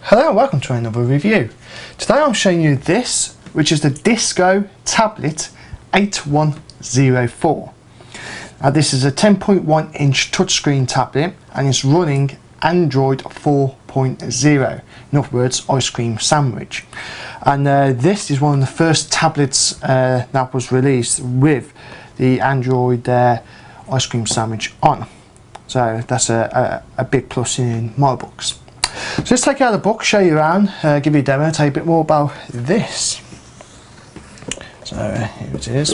Hello and welcome to another review. Today I'm showing you this, which is the Disgo Tablet 8104. Now this is a 10.1 inch touchscreen tablet and it's running Android 4.0, in other words ice cream sandwich. And this is one of the first tablets that was released with the Android ice cream sandwich on. So that's a big plus in my books. So let's take out the book, show you around, give you a demo, tell you a bit more about this. So here it is.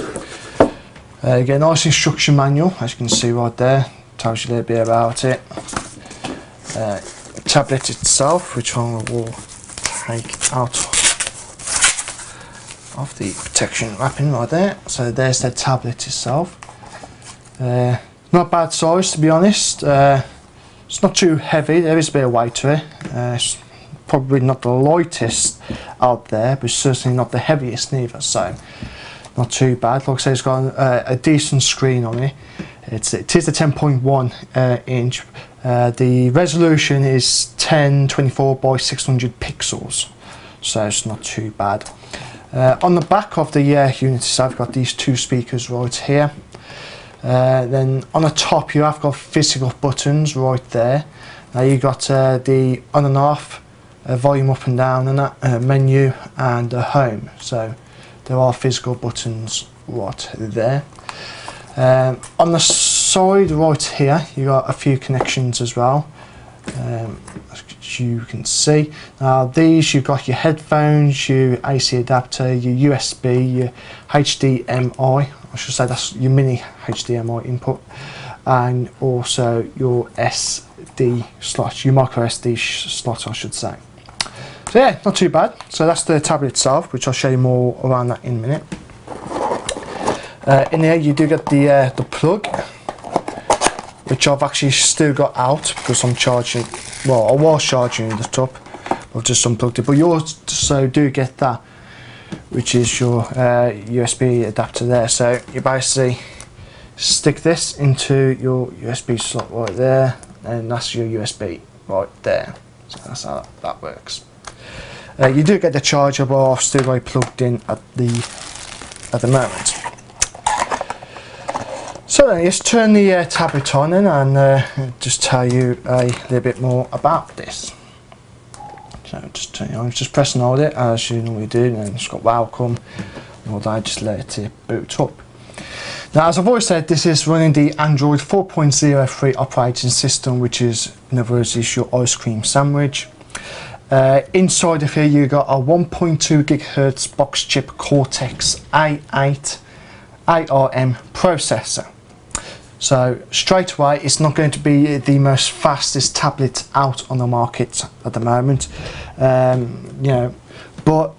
You get a nice instruction manual, as you can see right there, tells you a little bit about it. The tablet itself, which I will take out of the protection wrapping right there. So there's the tablet itself. Not bad size, to be honest. It's not too heavy, there is a bit of weight to it. It's probably not the lightest out there, but certainly not the heaviest neither, so not too bad. Like I say, it's got a decent screen on it. It is a 10.1 inch. The resolution is 1024 by 600 pixels, so it's not too bad. On the back of the unit itself, I've got these two speakers right here. Then on the top you have got physical buttons right there. Now you got the on and off, volume up and down, and that menu and home. So there are physical buttons right there. On the side right here you got a few connections as well. As you can see, now these you've got your headphones, your AC adapter, your USB, your HDMI. I should say that's your mini HDMI input, and also your SD slot, your micro-SD slot I should say. So yeah, not too bad. So that's the tablet itself, which I'll show you more around that in a minute. In here you do get the plug, which I've actually still got out because I'm charging, well I was charging the top, I've just unplugged it, but you also do get that, which is your USB adapter there. So you basically stick this into your USB slot right there, and that's your USB right there. So that's how that works. You do get the charger, but I've still got it plugged in at the moment. So then let's turn the tablet on and just tell you a little bit more about this. So just press and hold it as you normally do, and then it's got welcome and all that, just let it boot up. Now as I've always said, this is running the Android 4.03 operating system, which is, in other words, is your ice cream sandwich. Inside of here you got a 1.2 GHz Boxchip Cortex A8 ARM processor. So straight away it's not going to be the most fastest tablet out on the market at the moment, you know, but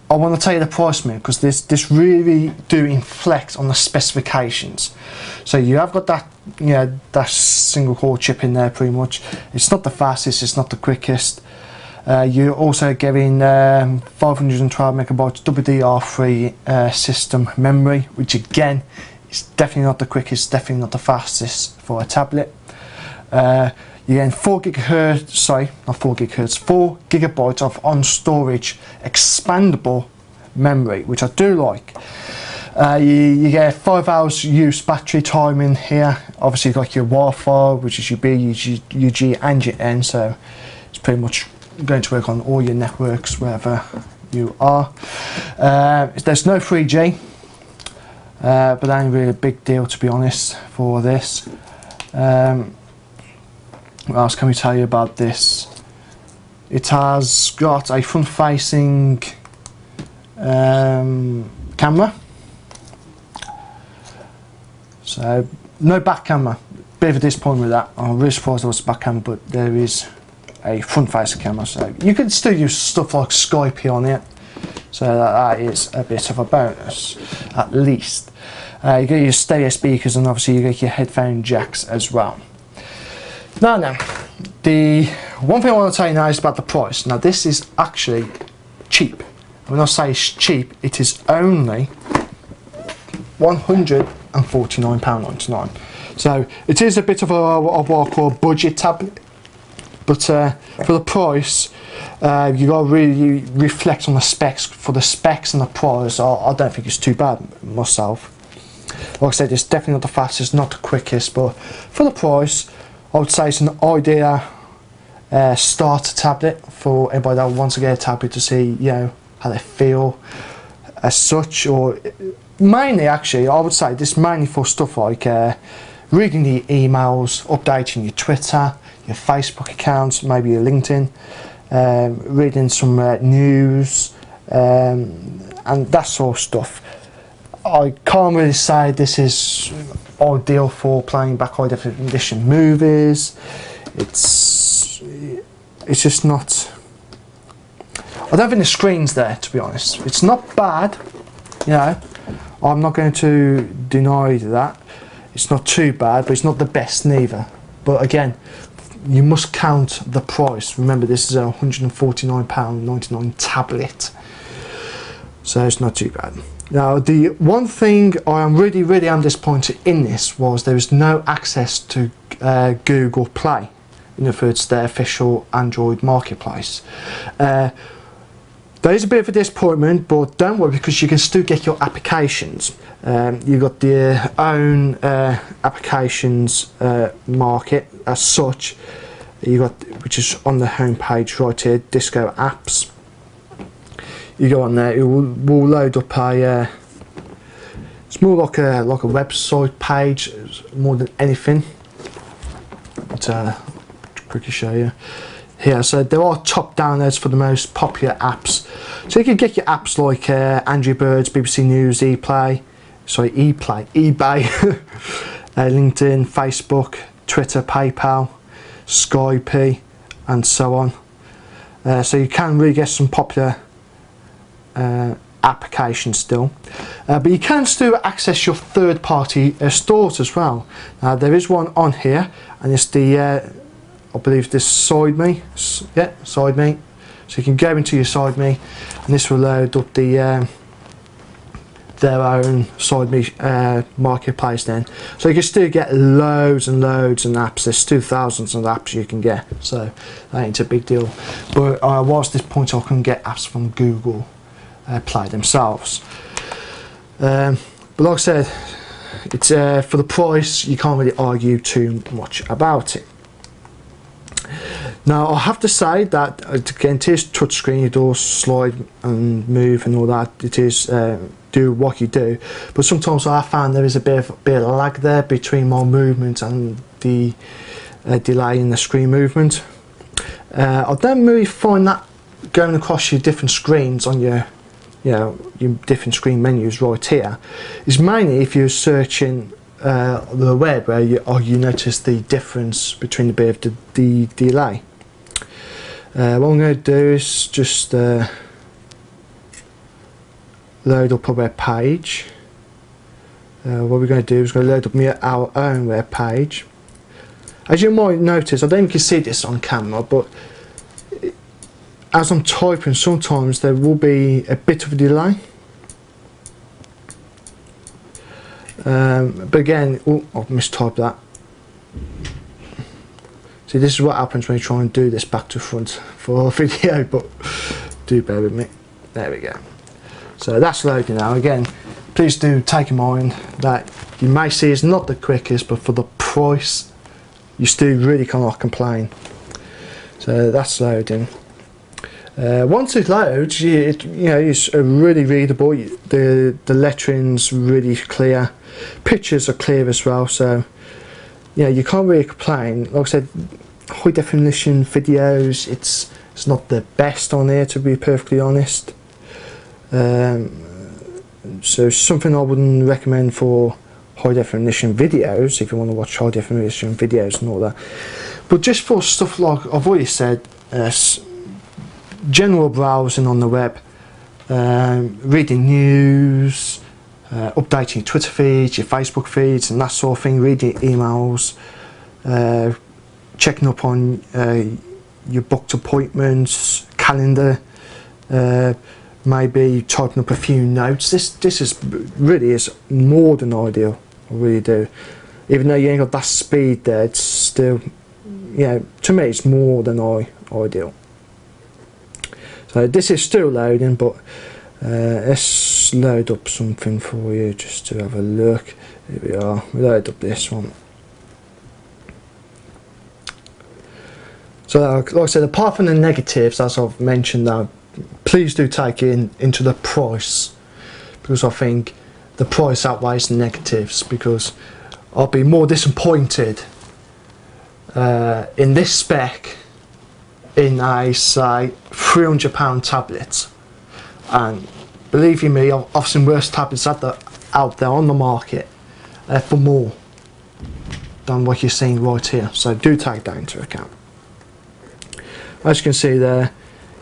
I want to tell you the price move, because this really do inflect on the specifications. So you have got that, you know, that single core chip in there pretty much. It's not the fastest, it's not the quickest. You're also getting 512 megabytes WDR3 system memory, which again, it's definitely not the quickest, definitely not the fastest for a tablet. You're getting 4 gigabytes of on storage expandable memory, which I do like. You get 5 hours use battery time in here. Obviously you've got your Wi-Fi, which is your B, your G and your N, so it's pretty much going to work on all your networks wherever you are. There's no 3G. But that ain't really a big deal, to be honest, for this. What else can we tell you about this? It has got a front-facing camera, so no back camera. Bit of a disappointment with that. I'm really surprised there was a back camera, but there is a front-facing camera, so you can still use stuff like Skype here on it. So that is a bit of a bonus, at least. You get your stereo speakers, and obviously you get your headphone jacks as well. Now, the one thing I want to tell you now is about the price. Now this is actually cheap. When I say it's cheap, it is only £149.99. So it is a bit of what I call a budget tablet. But for the price, you got to really reflect on the specs. For the specs and the price, I don't think it's too bad myself. Like I said, it's definitely not the fastest, not the quickest, but for the price, I would say it's an ideal starter tablet for anybody that wants to get a tablet to see, you know, how they feel as such. Or mainly, actually, I would say this mainly for stuff like reading your emails, updating your Twitter, your Facebook accounts, maybe your LinkedIn, reading some news, and that sort of stuff. I can't really say this is ideal for playing back high definition movies. It's just not. I don't think the screen's there, to be honest. It's not bad, you know. I'm not going to deny that. It's not too bad, but it's not the best neither. But again, you must count the price. Remember, this is a £149.99 tablet, so it's not too bad. Now, the one thing I am really disappointed in this was there is no access to Google Play. In other words, their official Android marketplace. There is a bit of a disappointment, but don't worry, because you can still get your applications. You've got their own applications market as such. You got, which is on the home page right here, Disco Apps. You go on there, it will load up a. It's more like a website page more than anything. But quickly show you here. So there are top downloads for the most popular apps. So you can get your apps like Angry Birds, BBC News, eBay, LinkedIn, Facebook, Twitter, PayPal, Skype, and so on. So you can really get some popular applications still, but you can still access your third-party stores as well. There is one on here, and it's the I believe this SideMe, yeah, SideMe. So you can go into your SideMe, and this will load up the their own SideMe marketplace then. So you can still get loads and loads of apps. There's still thousands of apps you can get, so that ain't a big deal. But whilst this point I couldn't get apps from Google Play themselves. But like I said, it's for the price, you can't really argue too much about it. Now I have to say that again, it is touchscreen. It does slide and move and all that. It is do what you do, but sometimes I found there is a bit of lag there between my movement and the delay in the screen movement. I don't really find that going across your different screens on your your different screen menus right here. Is mainly if you're searching the web where you notice the difference between a bit of the delay. What I'm going to do is just load up a web page. What we're going to do is load up our own web page. As you might notice, I don't think you can see this on camera, but as I'm typing, sometimes there will be a bit of a delay. But again, I've mistyped that. See, this is what happens when you try and do this back to front for a video, but do bear with me. There we go. So that's loading now. Again, please do take in mind that you may see it's not the quickest, but for the price, you still really cannot complain. So that's loading. Once it loads, it's really readable. The lettering's really clear. Pictures are clear as well, so you can't really complain. Like I said, high definition videos, it's not the best on here, to be perfectly honest. So something I wouldn't recommend for high definition videos if you want to watch high definition videos and all that. But just for stuff like I've already said, general browsing on the web, reading news, updating your Twitter feeds, your Facebook feeds and that sort of thing, reading emails, checking up on your booked appointments, calendar, maybe typing up a few notes. This is really is more than ideal. I really do. Even though you ain't got that speed there, it's still you know, to me it's more than ideal. So this is still loading, but let's load up something for you just to have a look. Here we are, we load up this one. So like I said, apart from the negatives, as I've mentioned now, please do take it into the price, because I think the price outweighs the negatives, because I'll be more disappointed in this spec in a, say, £300 tablet. And believe you me, I've seen worse tablets out there on the market for more than what you're seeing right here, so do take that into account. As you can see there,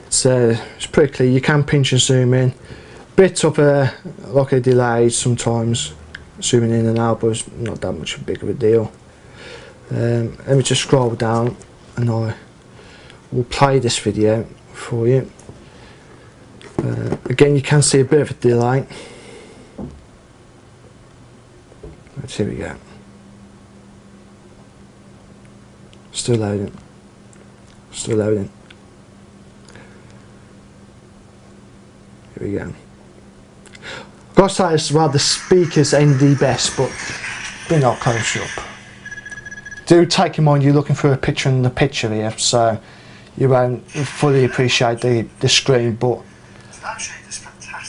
it's pretty clear. You can pinch and zoom in. Bit of a like a delay sometimes, zooming in and out, but it's not that much big of a deal. Let me just scroll down and I will play this video for you. Again, you can see a bit of a delay. Here we go. Still loading. Still loading. Here we go. Gotta say as well, the speakers ain't the best, but they're not close up. Do take in mind you're looking for a picture in the picture here, so you won't fully appreciate the screen, but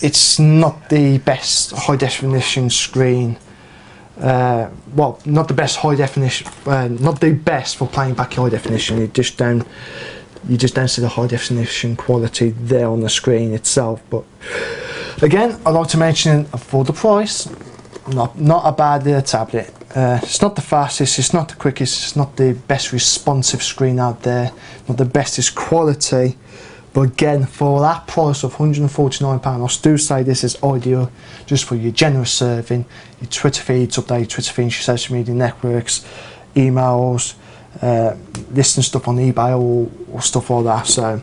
it's not the best high definition screen. Well, not the best high definition, not the best for playing back high definition. You just don't see the high definition quality there on the screen itself. But again, I'd like to mention for the price, not a bad little tablet. It's not the fastest, it's not the quickest, it's not the best responsive screen out there, not the bestest quality. But again, for that price of £149, I do say this is ideal just for your generous serving, your Twitter feeds, update your Twitter feeds, your social media networks, emails, listing stuff on eBay or stuff like that. So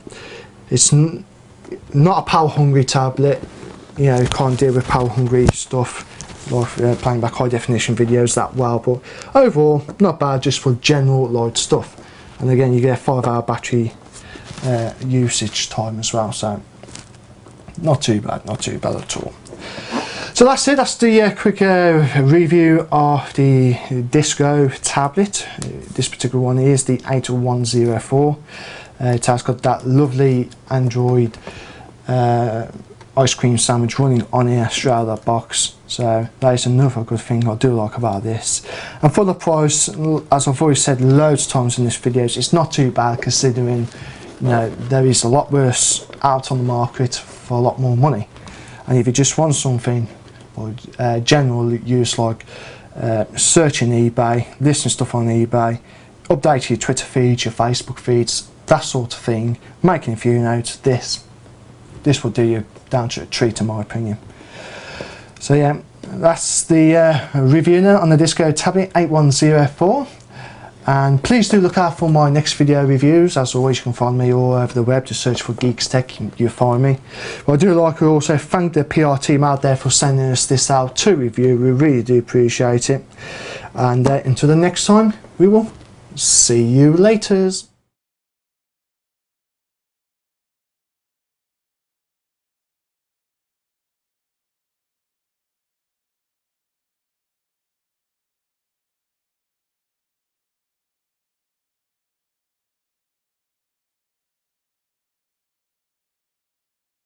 it's not a power hungry tablet. You know, you can't deal with power hungry stuff like playing back high definition videos that well, but overall not bad just for general light stuff. And again, you get a 5-hour battery usage time as well, so not too bad at all. So that's it, that's the quick review of the Disgo tablet. This particular one is the 8104. It has got that lovely Android ice cream sandwich running on here straight out of that box, so that is another good thing I do like about this. And for the price, as I've already said loads of times in this video, it's not too bad considering, you know, there is a lot worse out on the market for a lot more money. And if you just want something for general use, like searching eBay, listing stuff on eBay, updating your Twitter feeds, your Facebook feeds, that sort of thing, making a few notes, this will do you down to a treat in my opinion. So yeah, that's the review now on the Disgo tablet 8104. And please do look out for my next video reviews. As always, you can find me all over the web. Just search for Geeks Tech, you'll find me. But I do like to also thank the PR team out there for sending us this out to review. We really do appreciate it. And until the next time, we will see you later.